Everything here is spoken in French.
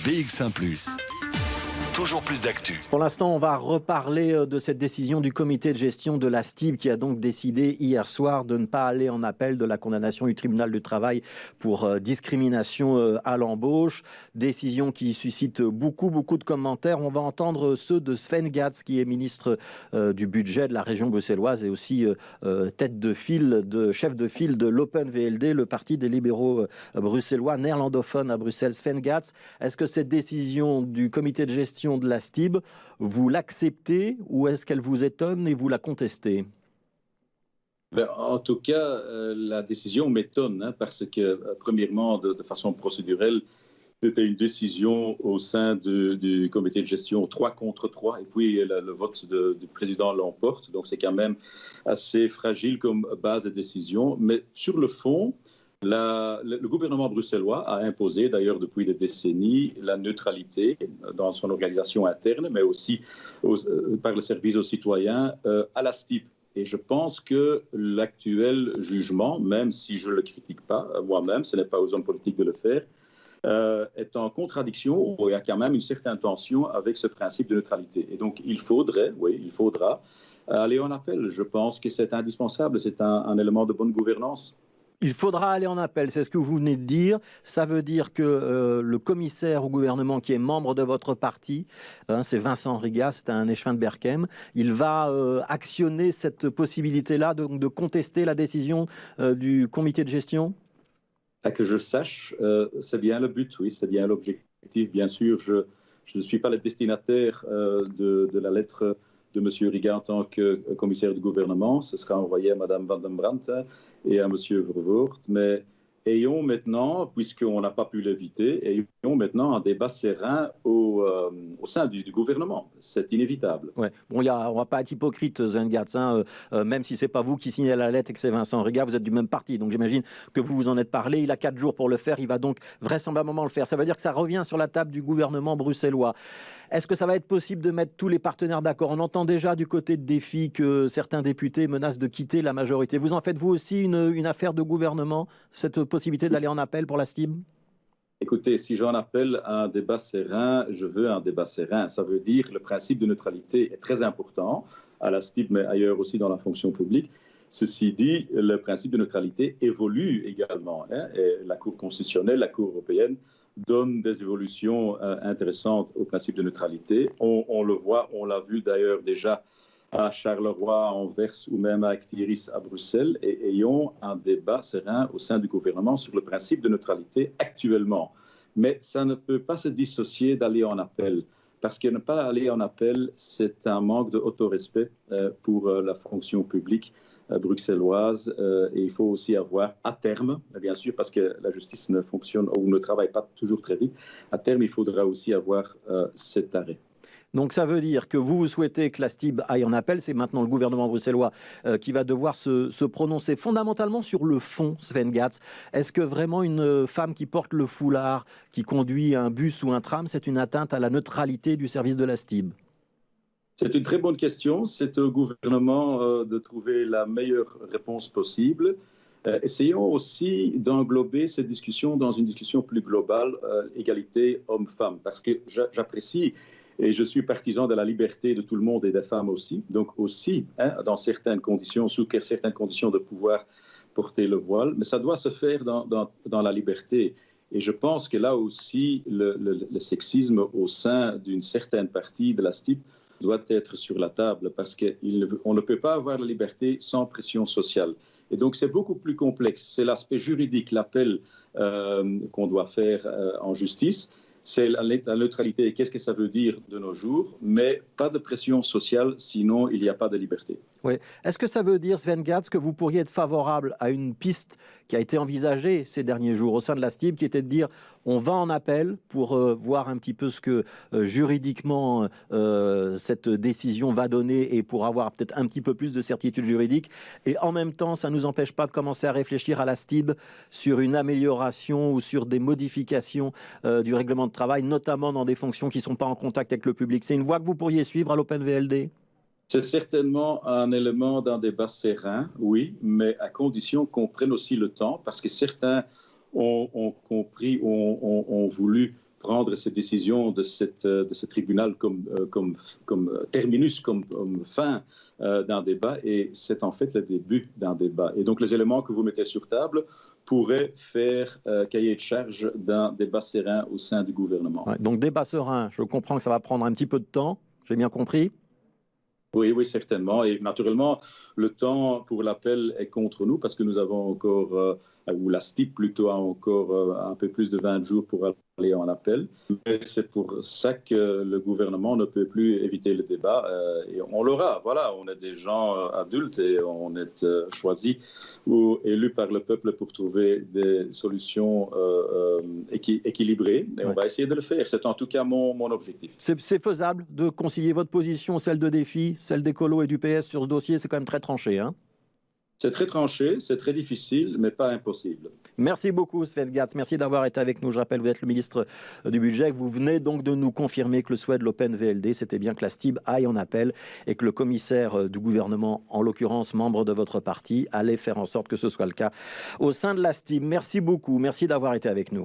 BX1 +. Toujours plus d'actu. Pour l'instant, on va reparler de cette décision du comité de gestion de la STIB qui a donc décidé hier soir de ne pas aller en appel de la condamnation du tribunal du travail pour discrimination à l'embauche. Décision qui suscite beaucoup de commentaires. On va entendre ceux de Sven Gatz, qui est ministre du budget de la région bruxelloise et aussi chef de file de l'Open VLD, le parti des libéraux bruxellois néerlandophones à Bruxelles. Sven Gatz, est-ce que cette décision du comité de gestion de la STIB, vous l'acceptez ou est-ce qu'elle vous étonne et vous la contestez? En tout cas, la décision m'étonne parce que, premièrement, de façon procédurelle, c'était une décision au sein du comité de gestion 3 contre 3 et puis le vote du président l'emporte. Donc, c'est quand même assez fragile comme base de décision. Mais sur le fond, le gouvernement bruxellois a imposé, d'ailleurs depuis des décennies, la neutralité dans son organisation interne, mais aussi par le service aux citoyens à la STIB. Et je pense que l'actuel jugement, même si je ne le critique pas moi-même, ce n'est pas aux hommes politiques de le faire, est en contradiction, ou il y a quand même une certaine tension avec ce principe de neutralité. Et donc il faudra aller en appel. Je pense que c'est indispensable, c'est un élément de bonne gouvernance. Il faudra aller en appel, c'est ce que vous venez de dire. Ça veut dire que le commissaire au gouvernement qui est membre de votre parti, c'est Vincent Rigas, c'est un échevin de Berchem, il va actionner cette possibilité-là de contester la décision du comité de gestion? Que je sache, c'est bien le but, oui, c'est bien l'objectif. Bien sûr, je ne suis pas le destinataire de la lettre de M. Riga en tant que commissaire du gouvernement. Ce sera envoyé à Mme Van den Brandt et à M. Vervoort. Mais ayons maintenant, puisqu'on n'a pas pu l'éviter, ayons maintenant un débat serein au sein du gouvernement. C'est inévitable. Ouais. Bon, on ne va pas être hypocrite, Sven Gatz, même si ce n'est pas vous qui signez la lettre et que c'est Vincent Riga, vous êtes du même parti. Donc j'imagine que vous en êtes parlé. Il a 4 jours pour le faire. Il va donc vraisemblablement le faire. Ça veut dire que ça revient sur la table du gouvernement bruxellois. Est-ce que ça va être possible de mettre tous les partenaires d'accord? On entend déjà du côté de Défi que certains députés menacent de quitter la majorité. Vous en faites vous aussi une affaire de gouvernement, cette possibilité d'aller en appel pour la STIB? Écoutez, si j'en appelle à un débat serein, je veux un débat serein. Ça veut dire que le principe de neutralité est très important à la STIB, mais ailleurs aussi dans la fonction publique. Ceci dit, le principe de neutralité évolue également. Et la Cour constitutionnelle, la Cour européenne, donne des évolutions intéressantes au principe de neutralité. On le voit, on l'a vu d'ailleurs déjà à Charleroi, à Anvers ou même à Actiris à Bruxelles, et ayons un débat serein au sein du gouvernement sur le principe de neutralité actuellement. Mais ça ne peut pas se dissocier d'aller en appel, parce que ne pas aller en appel, c'est un manque d'autorespect pour la fonction publique bruxelloise. Et il faut aussi avoir, à terme, bien sûr, parce que la justice ne fonctionne ou ne travaille pas toujours très vite, à terme, il faudra aussi avoir cet arrêt. Donc ça veut dire que vous souhaitez que la STIB aille en appel. C'est maintenant le gouvernement bruxellois qui va devoir se prononcer fondamentalement sur le fond, Sven Gatz. Est-ce que vraiment une femme qui porte le foulard, qui conduit un bus ou un tram, c'est une atteinte à la neutralité du service de la STIB? C'est une très bonne question. C'est au gouvernement de trouver la meilleure réponse possible. Essayons aussi d'englober cette discussion dans une discussion plus globale, égalité homme-femme, parce que j'apprécie et je suis partisan de la liberté de tout le monde et des femmes aussi. Donc aussi, dans certaines conditions, sous certaines conditions de pouvoir porter le voile, mais ça doit se faire dans la liberté. Et je pense que là aussi, le sexisme au sein d'une certaine partie de la STIB doit être sur la table, parce qu'on ne peut pas avoir la liberté sans pression sociale. Et donc, c'est beaucoup plus complexe. C'est l'aspect juridique, l'appel qu'on doit faire en justice. C'est la neutralité. Qu'est-ce que ça veut dire de nos jours? Mais pas de pression sociale, sinon il n'y a pas de liberté. Oui. Est-ce que ça veut dire, Sven Gatz, que vous pourriez être favorable à une piste qui a été envisagée ces derniers jours au sein de la STIB, qui était de dire on va en appel pour voir un petit peu ce que juridiquement cette décision va donner et pour avoir peut-être un petit peu plus de certitude juridique. Et en même temps, ça ne nous empêche pas de commencer à réfléchir à la STIB sur une amélioration ou sur des modifications du règlement de travail, notamment dans des fonctions qui ne sont pas en contact avec le public. C'est une voie que vous pourriez suivre à l'Open VLD? C'est certainement un élément d'un débat serein, oui, mais à condition qu'on prenne aussi le temps, parce que certains ont compris, ont voulu prendre cette décision de ce tribunal comme terminus, comme fin d'un débat, et c'est en fait le début d'un débat. Et donc les éléments que vous mettez sur table pourraient faire cahier de charge d'un débat serein au sein du gouvernement. Ouais, donc débat serein, je comprends que ça va prendre un petit peu de temps, j'ai bien compris. Oui, oui, certainement. Et naturellement, le temps pour l'appel est contre nous parce que nous avons encore, ou la STIP plutôt, a encore un peu plus de 20 jours pour aller en appel. Mais c'est pour ça que le gouvernement ne peut plus éviter le débat. Et on l'aura. Voilà, on est des gens adultes et on est choisis ou élus par le peuple pour trouver des solutions équilibrées. Et on va essayer de le faire. C'est en tout cas mon objectif. C'est faisable de concilier votre position, celle de Défi, celle d'Écolo et du PS sur ce dossier, c'est quand même très tranché, hein? C'est très tranché, c'est très difficile, mais pas impossible. Merci beaucoup Sven Gatz, merci d'avoir été avec nous. Je rappelle, vous êtes le ministre du Budget. Vous venez donc de nous confirmer que le souhait de l'Open VLD, c'était bien que la STIB aille en appel et que le commissaire du gouvernement, en l'occurrence membre de votre parti, allait faire en sorte que ce soit le cas au sein de la STIB. Merci beaucoup, merci d'avoir été avec nous.